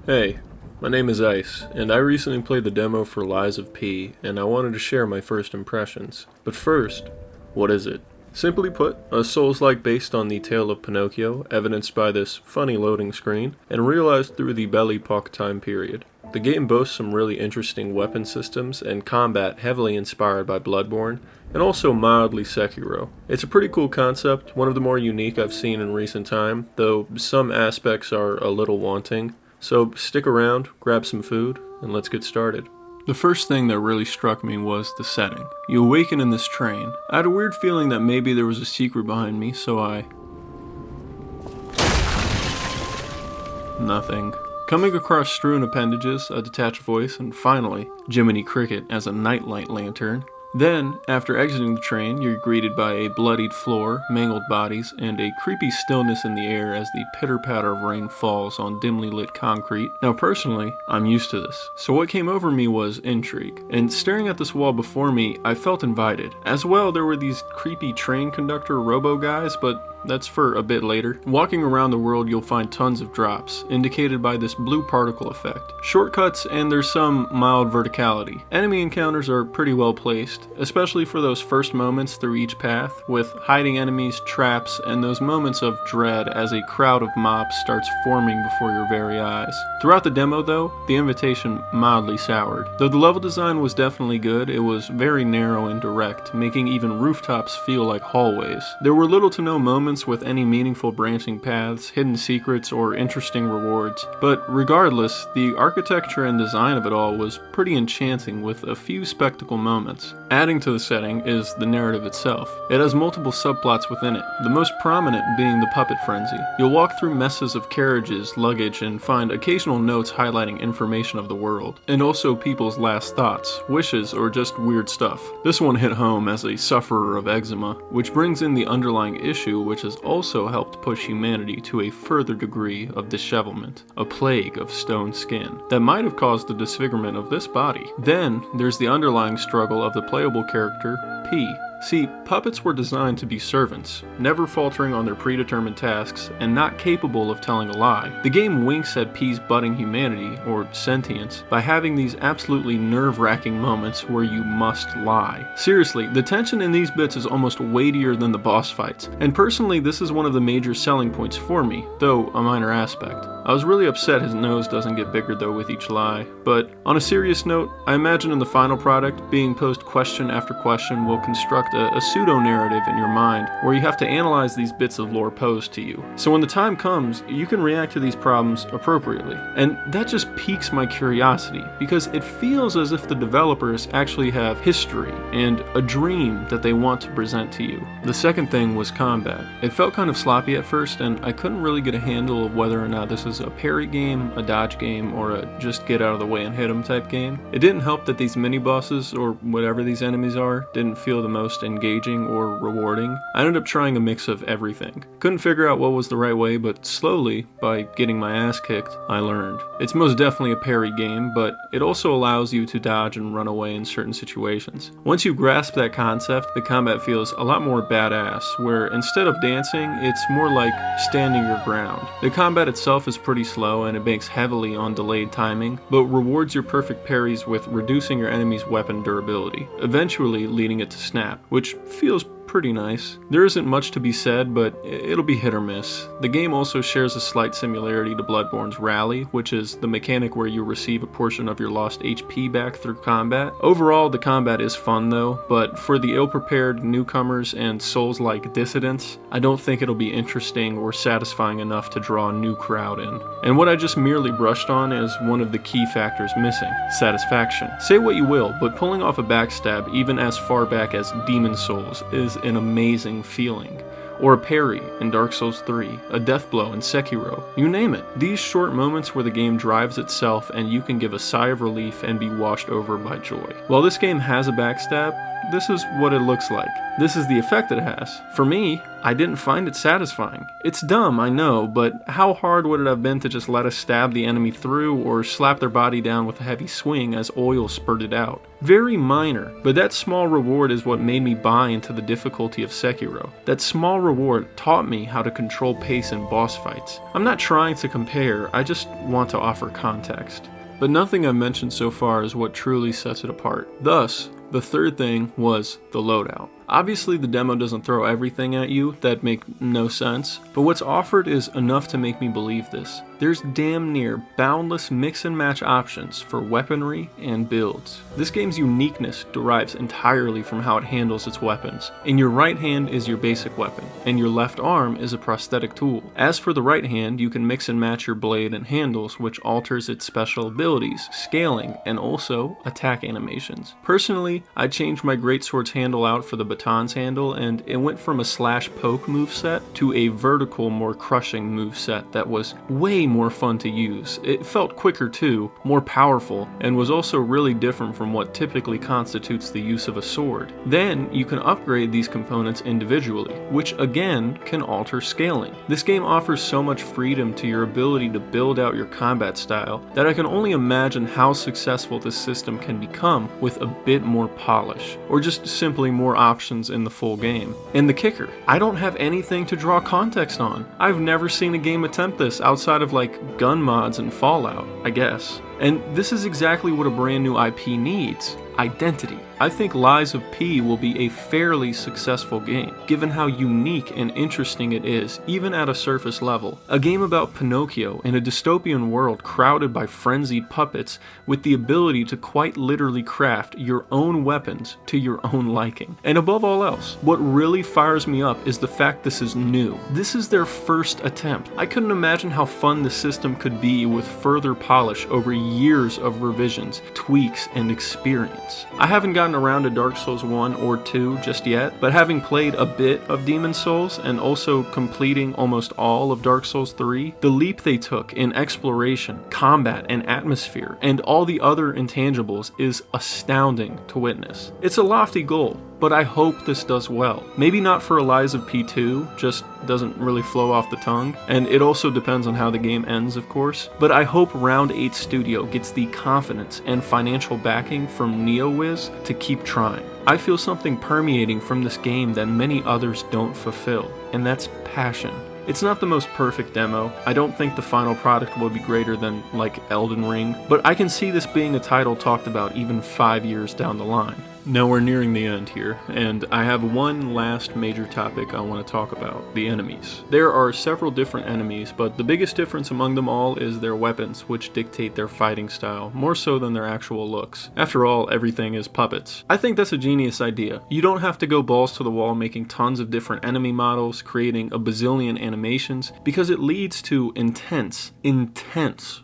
Hey, my name is Ice, and I recently played the demo for Lies of P, and I wanted to share my first impressions. But first, what is it? Simply put, a Souls-like based on the tale of Pinocchio, evidenced by this funny loading screen, and realized through the Belle Epoque time period. The game boasts some really interesting weapon systems and combat heavily inspired by Bloodborne, and also mildly Sekiro. It's a pretty cool concept, one of the more unique I've seen in recent time, though some aspects are a little wanting. So stick around, grab some food, and let's get started. The first thing that really struck me was the setting. You awaken in this train. I had a weird feeling that maybe there was a secret behind me, so Nothing. Coming across strewn appendages, a detached voice, and finally, Jiminy Cricket as a nightlight lantern. Then, after exiting the train, you're greeted by a bloodied floor, mangled bodies, and a creepy stillness in the air as the pitter-patter of rain falls on dimly lit concrete. Now personally, I'm used to this, so what came over me was intrigue. And staring at this wall before me, I felt invited. As well, there were these creepy train conductor robo guys, but that's for a bit later. Walking around the world, you'll find tons of drops, indicated by this blue particle effect. Shortcuts, and there's some mild verticality. Enemy encounters are pretty well placed, especially for those first moments through each path, with hiding enemies, traps, and those moments of dread as a crowd of mobs starts forming before your very eyes. Throughout the demo, though, the invitation mildly soured. Though the level design was definitely good, it was very narrow and direct, making even rooftops feel like hallways. There were little to no moments with any meaningful branching paths, hidden secrets, or interesting rewards. But regardless, the architecture and design of it all was pretty enchanting with a few spectacle moments. Adding to the setting is the narrative itself. It has multiple subplots within it, the most prominent being the puppet frenzy. You'll walk through messes of carriages, luggage, and find occasional notes highlighting information of the world, and also people's last thoughts, wishes, or just weird stuff. This one hit home as a sufferer of eczema, which brings in the underlying issue which has also helped push humanity to a further degree of dishevelment, a plague of stone skin, that might have caused the disfigurement of this body. Then, there's the underlying struggle of the playable character, P. See, puppets were designed to be servants, never faltering on their predetermined tasks, and not capable of telling a lie. The game winks at P's budding humanity, or sentience, by having these absolutely nerve-wracking moments where you must lie. Seriously, the tension in these bits is almost weightier than the boss fights, and personally this is one of the major selling points for me, though a minor aspect. I was really upset his nose doesn't get bigger though with each lie, but on a serious note, I imagine in the final product, being posed question after question will construct a pseudo-narrative in your mind where you have to analyze these bits of lore posed to you. So when the time comes, you can react to these problems appropriately. And that just piques my curiosity, because it feels as if the developers actually have history and a dream that they want to present to you. The second thing was combat. It felt kind of sloppy at first, and I couldn't really get a handle of whether or not this is a parry game, a dodge game, or a just get out of the way and hit 'em type game. It didn't help that these mini-bosses, or whatever these enemies are, didn't feel the most engaging or rewarding. I ended up trying a mix of everything. Couldn't figure out what was the right way, but slowly, by getting my ass kicked, I learned. It's most definitely a parry game, but it also allows you to dodge and run away in certain situations. Once you grasp that concept, the combat feels a lot more badass, where instead of dancing, it's more like standing your ground. The combat itself is pretty slow and it banks heavily on delayed timing, but rewards your perfect parries with reducing your enemy's weapon durability, eventually leading it to snap, which feels pretty nice. There isn't much to be said, but it'll be hit or miss. The game also shares a slight similarity to Bloodborne's Rally, which is the mechanic where you receive a portion of your lost HP back through combat. Overall, the combat is fun though, but for the ill-prepared newcomers and Souls-like dissidents, I don't think it'll be interesting or satisfying enough to draw a new crowd in. And what I just merely brushed on is one of the key factors missing: satisfaction. Say what you will, but pulling off a backstab even as far back as Demon Souls is an amazing feeling. Or a parry in Dark Souls 3, a death blow in Sekiro, you name it. These short moments where the game drives itself and you can give a sigh of relief and be washed over by joy. While this game has a backstab, this is what it looks like. This is the effect it has. For me, I didn't find it satisfying. It's dumb, I know, but how hard would it have been to just let us stab the enemy through or slap their body down with a heavy swing as oil spurted out? Very minor, but that small reward is what made me buy into the difficulty of Sekiro. That small reward taught me how to control pace in boss fights. I'm not trying to compare, I just want to offer context. But nothing I've mentioned so far is what truly sets it apart. Thus, the third thing was the loadout. Obviously the demo doesn't throw everything at you that make no sense, but what's offered is enough to make me believe this. There's damn near boundless mix and match options for weaponry and builds. This game's uniqueness derives entirely from how it handles its weapons. In your right hand is your basic weapon, and your left arm is a prosthetic tool. As for the right hand, you can mix and match your blade and handles, which alters its special abilities, scaling, and also attack animations. Personally, I changed my greatsword's handle out for the baton's handle, and it went from a slash poke moveset to a vertical, more crushing moveset that was way more fun to use. It felt quicker too, more powerful, and was also really different from what typically constitutes the use of a sword. Then you can upgrade these components individually, which again can alter scaling. This game offers so much freedom to your ability to build out your combat style that I can only imagine how successful this system can become with a bit more polish, or just simply more options in the full game. And the kicker, I don't have anything to draw context on. I've never seen a game attempt this outside of like gun mods and Fallout, I guess. And this is exactly what a brand new IP needs. Identity. I think Lies of P will be a fairly successful game, given how unique and interesting it is, even at a surface level. A game about Pinocchio in a dystopian world crowded by frenzied puppets with the ability to quite literally craft your own weapons to your own liking. And above all else, what really fires me up is the fact this is new. This is their first attempt. I couldn't imagine how fun the system could be with further polish over years of revisions, tweaks, and experience. I haven't gotten around to Dark Souls 1 or 2 just yet, but having played a bit of Demon's Souls and also completing almost all of Dark Souls 3, the leap they took in exploration, combat, and atmosphere, and all the other intangibles is astounding to witness. It's a lofty goal, but I hope this does well. Maybe not for Lies of P2, just doesn't really flow off the tongue, and it also depends on how the game ends, of course, but I hope Round 8 Studio gets the confidence and financial backing from NeoWiz to keep trying. I feel something permeating from this game that many others don't fulfill, and that's passion. It's not the most perfect demo. I don't think the final product will be greater than, like, Elden Ring, but I can see this being a title talked about even 5 years down the line. Now we're nearing the end here, and I have one last major topic I want to talk about, the enemies. There are several different enemies, but the biggest difference among them all is their weapons, which dictate their fighting style, more so than their actual looks. After all, everything is puppets. I think that's a genius idea. You don't have to go balls to the wall making tons of different enemy models, creating a bazillion animations, because it leads to intense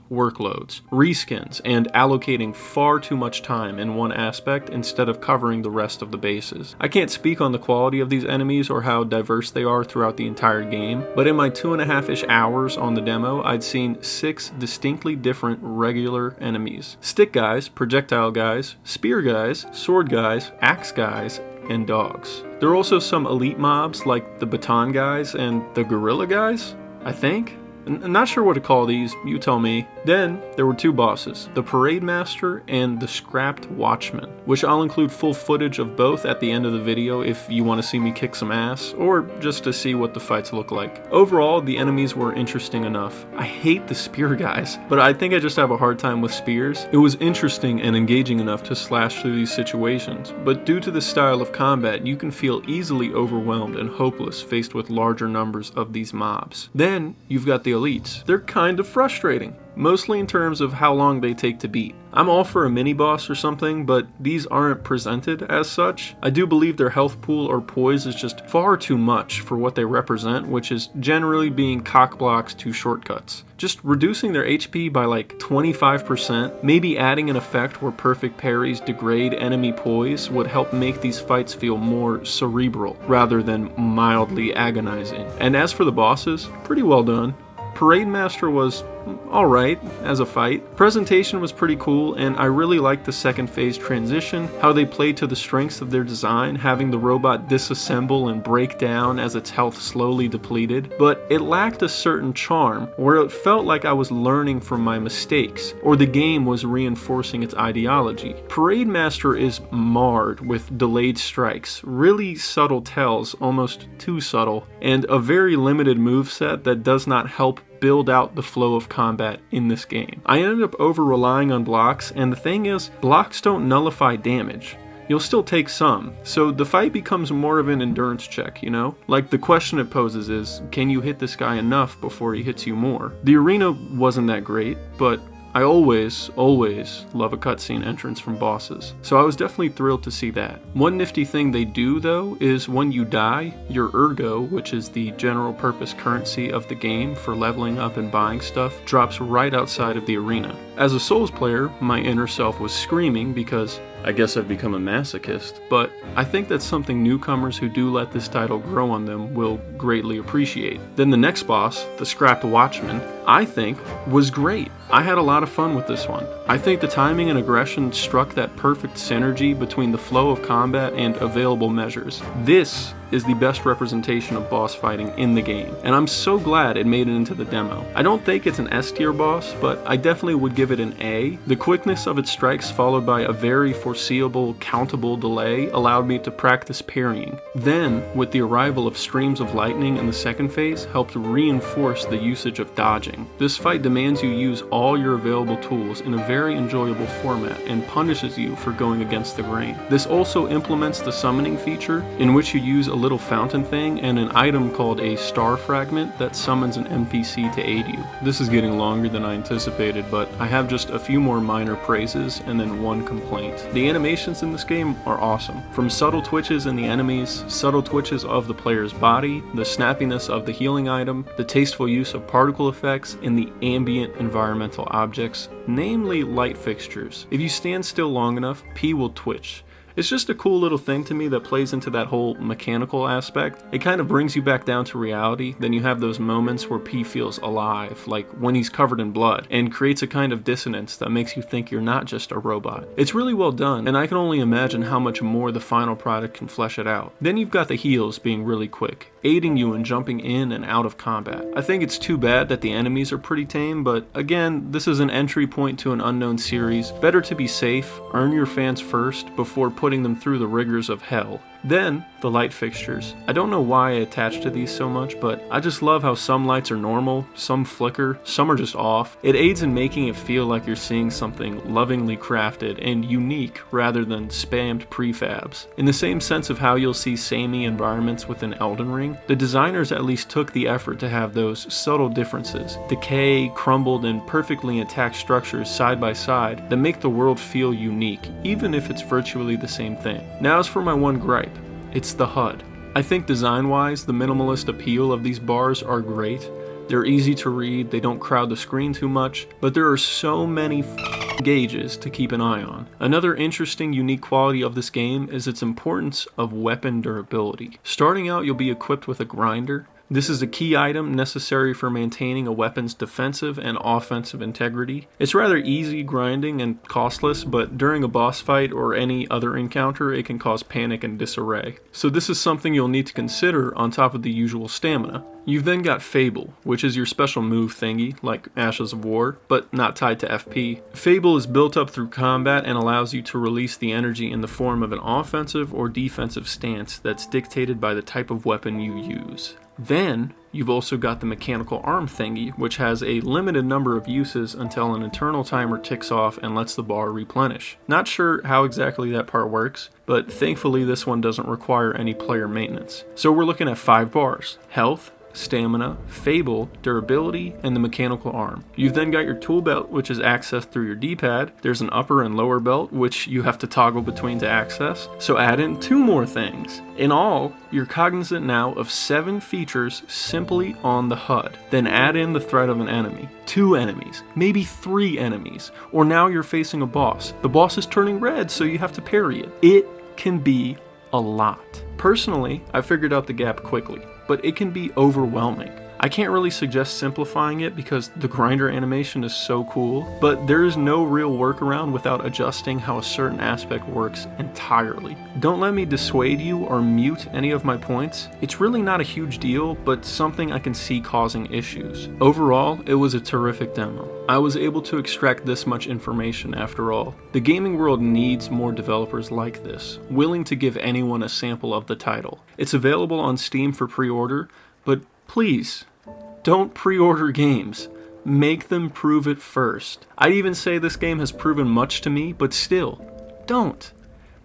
workloads, reskins, and allocating far too much time in one aspect instead of covering the rest of the bases. I can't speak on the quality of these enemies or how diverse they are throughout the entire game, but in my 2.5-ish hours on the demo, I'd seen 6 distinctly different regular enemies. Stick guys, projectile guys, spear guys, sword guys, axe guys, and dogs. There are also some elite mobs like the baton guys and the gorilla guys, I think? I'm not sure what to call these, you tell me. Then, there were 2 bosses, the Parade Master and the Scrapped Watchman, which I'll include full footage of both at the end of the video if you want to see me kick some ass, or just to see what the fights look like. Overall, the enemies were interesting enough. I hate the spear guys, but I think I just have a hard time with spears. It was interesting and engaging enough to slash through these situations, but due to the style of combat, you can feel easily overwhelmed and hopeless faced with larger numbers of these mobs. Then, you've got the elites. They're kind of frustrating, mostly in terms of how long they take to beat. I'm all for a mini-boss or something, but these aren't presented as such. I do believe their health pool or poise is just far too much for what they represent, which is generally being cock blocks to shortcuts. Just reducing their HP by like 25%, maybe adding an effect where perfect parries degrade enemy poise would help make these fights feel more cerebral rather than mildly agonizing. And as for the bosses, pretty well done. Parade Master was alright as a fight. Presentation was pretty cool, and I really liked the second phase transition, how they played to the strengths of their design, having the robot disassemble and break down as its health slowly depleted, but it lacked a certain charm, where it felt like I was learning from my mistakes, or the game was reinforcing its ideology. Parade Master is marred with delayed strikes, really subtle tells, almost too subtle, and a very limited moveset that does not help build out the flow of combat in this game. I ended up over-relying on blocks, and the thing is, blocks don't nullify damage. You'll still take some, so the fight becomes more of an endurance check, you know? Like, the question it poses is, can you hit this guy enough before he hits you more? The arena wasn't that great, but I always love a cutscene entrance from bosses, so I was definitely thrilled to see that. One nifty thing they do, though, is when you die, your ergo, which is the general purpose currency of the game for leveling up and buying stuff, drops right outside of the arena. As a Souls player, my inner self was screaming because I guess I've become a masochist, but I think that's something newcomers who do let this title grow on them will greatly appreciate. Then the next boss, the scrapped Watchman, I think was great. I had a lot of fun with this one. I think the timing and aggression struck that perfect synergy between the flow of combat and available measures. This is the best representation of boss fighting in the game, and I'm so glad it made it into the demo. I don't think it's an S tier boss, but I definitely would give it an A. The quickness of its strikes followed by a very foreseeable, countable delay allowed me to practice parrying. Then, with the arrival of streams of lightning in the second phase, helped reinforce the usage of dodging. This fight demands you use all your available tools in a very enjoyable format and punishes you for going against the grain. This also implements the summoning feature, in which you use a little fountain thing and an item called a star fragment that summons an NPC to aid you. This is getting longer than I anticipated, but I have just a few more minor praises and then one complaint. The animations in this game are awesome. From subtle twitches in the enemies, subtle twitches of the player's body, the snappiness of the healing item, the tasteful use of particle effects, and the ambient environmental objects, namely light fixtures. If you stand still long enough, P will twitch. It's just a cool little thing to me that plays into that whole mechanical aspect. It kind of brings you back down to reality. Then you have those moments where P feels alive, like when he's covered in blood, and creates a kind of dissonance that makes you think you're not just a robot. It's really well done, and I can only imagine how much more the final product can flesh it out. Then you've got the heals being really quick, aiding you in jumping in and out of combat. I think it's too bad that the enemies are pretty tame, but again, this is an entry point to an unknown series. Better to be safe, earn your fans first, before putting them through the rigors of hell. Then, the light fixtures. I don't know why I attach to these so much, but I just love how some lights are normal, some flicker, some are just off. It aids in making it feel like you're seeing something lovingly crafted and unique rather than spammed prefabs. In the same sense of how you'll see samey environments within Elden Ring, the designers at least took the effort to have those subtle differences, decay, crumbled, and perfectly intact structures side by side that make the world feel unique, even if it's virtually the same thing. Now as for my one gripe, it's the HUD. I think design-wise, the minimalist appeal of these bars are great. They're easy to read, they don't crowd the screen too much, but there are so many gauges to keep an eye on. Another interesting, unique quality of this game is its importance of weapon durability. Starting out, you'll be equipped with a grinder. This is a key item necessary for maintaining a weapon's defensive and offensive integrity. It's rather easy grinding and costless, but during a boss fight or any other encounter, it can cause panic and disarray. So this is something you'll need to consider on top of the usual stamina. You've then got Fable, which is your special move thingy, like Ashes of War, but not tied to FP. Fable is built up through combat and allows you to release the energy in the form of an offensive or defensive stance that's dictated by the type of weapon you use. Then, you've also got the mechanical arm thingy, which has a limited number of uses until an internal timer ticks off and lets the bar replenish. Not sure how exactly that part works, but thankfully this one doesn't require any player maintenance. So we're looking at 5 bars: health, stamina, Fable, durability, and the mechanical arm. You've then got your tool belt, which is accessed through your D-pad. There's an upper and lower belt, which you have to toggle between to access. So add in 2 more things. In all, you're cognizant now of 7 features simply on the HUD. Then add in the threat of an enemy, 2 enemies, maybe 3 enemies, or now you're facing a boss. The boss is turning red, so you have to parry it. It can be a lot. Personally, I figured out the gap quickly, but it can be overwhelming. I can't really suggest simplifying it because the grinder animation is so cool, but there is no real workaround without adjusting how a certain aspect works entirely. Don't let me dissuade you or mute any of my points. It's really not a huge deal, but something I can see causing issues. Overall, it was a terrific demo. I was able to extract this much information after all. The gaming world needs more developers like this, willing to give anyone a sample of the title. It's available on Steam for pre-order, but please, don't pre-order games. Make them prove it first. I'd even say this game has proven much to me, but still, don't.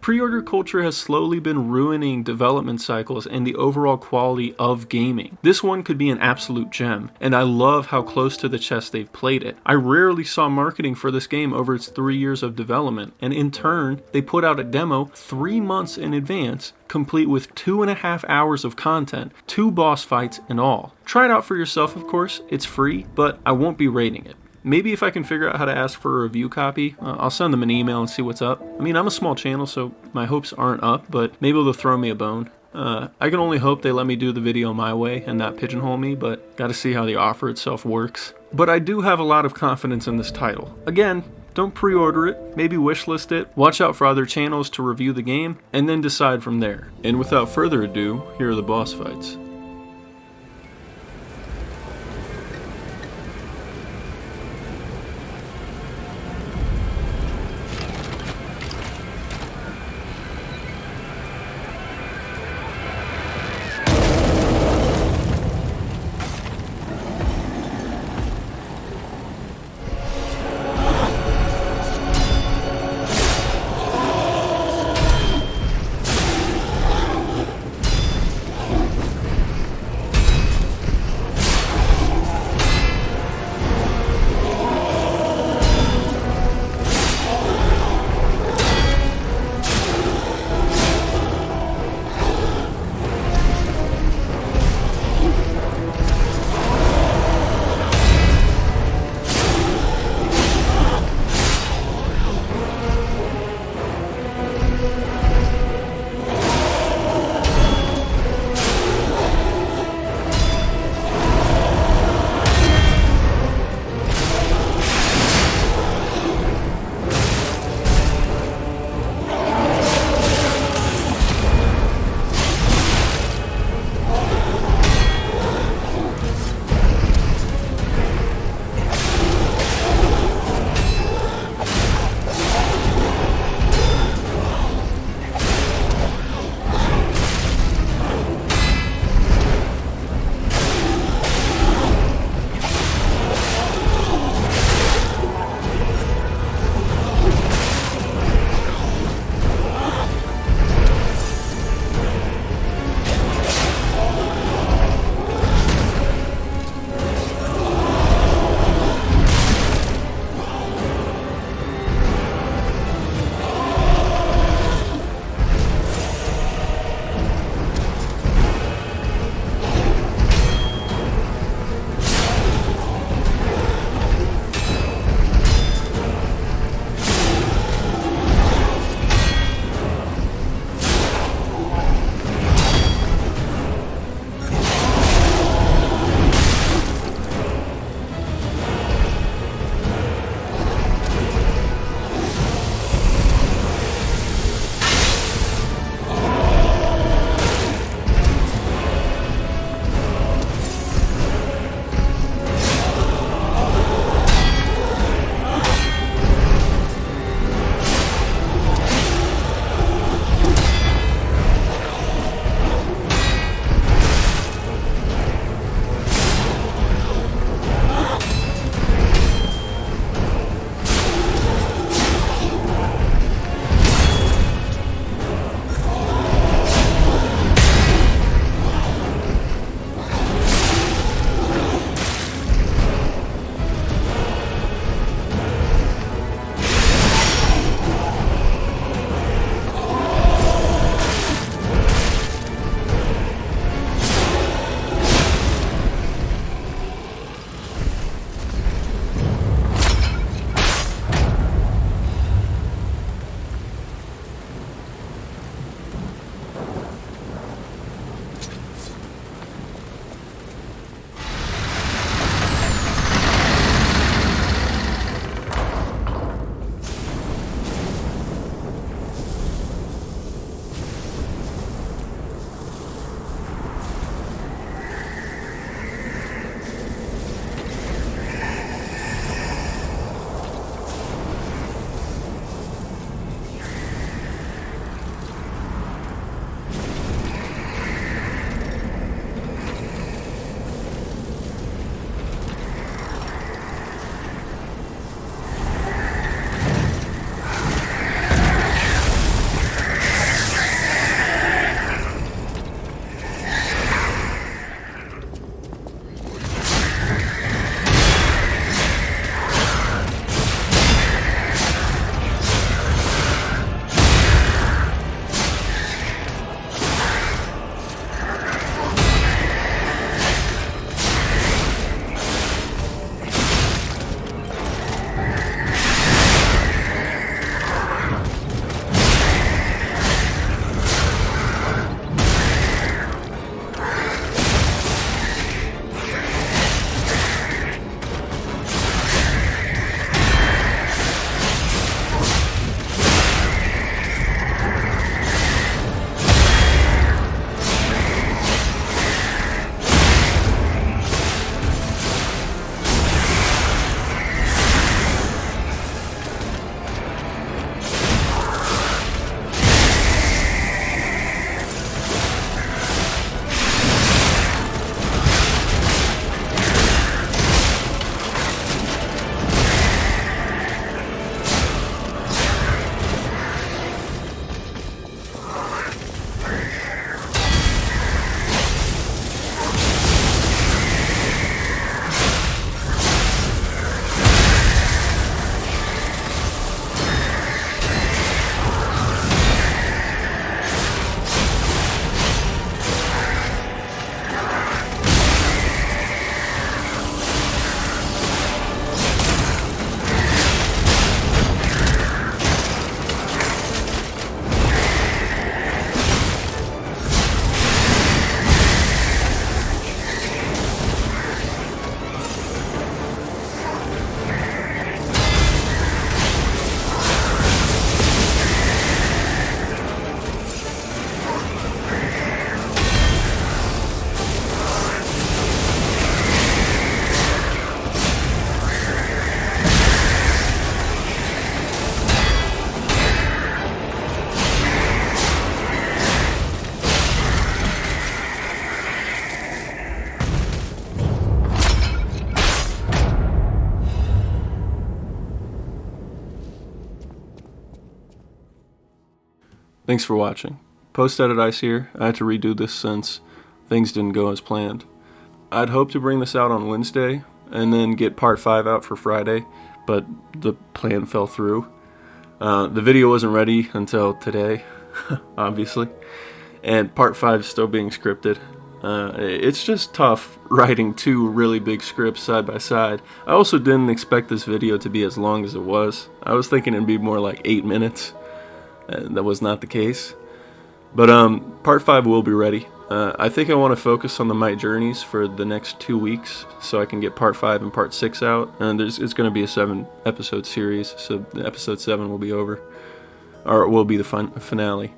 Pre-order culture has slowly been ruining development cycles and the overall quality of gaming. This one could be an absolute gem, and I love how close to the chest they've played it. I rarely saw marketing for this game over its 3 years of development, and in turn, they put out a demo 3 months in advance, complete with 2.5 hours of content, 2 boss fights and all. Try it out for yourself, of course, it's free, but I won't be rating it. Maybe if I can figure out how to ask for a review copy, I'll send them an email and see what's up. I mean, I'm a small channel, so my hopes aren't up, but maybe they'll throw me a bone. I can only hope they let me do the video my way and not pigeonhole me, but gotta see how the offer itself works. But I do have a lot of confidence in this title. Again, don't pre-order it, maybe wishlist it, watch out for other channels to review the game, and then decide from there. And without further ado, here are the boss fights. Thanks for watching. Post-edit Ice here. I had to redo this since things didn't go as planned. I'd hoped to bring this out on Wednesday and then get part 5 out for Friday, but the plan fell through. The video wasn't ready until today, obviously, and part 5 is still being scripted. It's just tough writing 2 really big scripts side by side. I also didn't expect this video to be as long as it was. I was thinking it'd be more like 8 minutes, and that was not the case. But part 5 will be ready. I think I want to focus on the Might Journeys for the next 2 weeks, so I can get part 5 and part 6 out. And it's going to be a 7-episode series, so episode 7 will be over, or it will be the finale.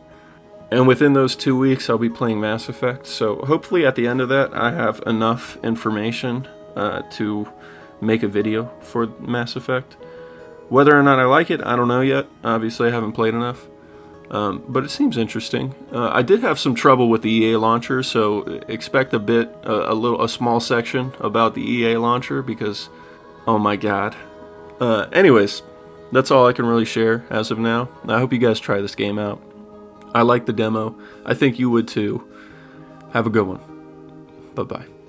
And within those 2 weeks, I'll be playing Mass Effect. So hopefully at the end of that, I have enough information to make a video for Mass Effect. Whether or not I like it, I don't know yet. Obviously, I haven't played enough. But it seems interesting. I did have some trouble with the EA launcher, so expect a small section about the EA launcher because, oh my god. Anyways, that's all I can really share as of now. I hope you guys try this game out. I like the demo. I think you would too. Have a good one. Bye-bye.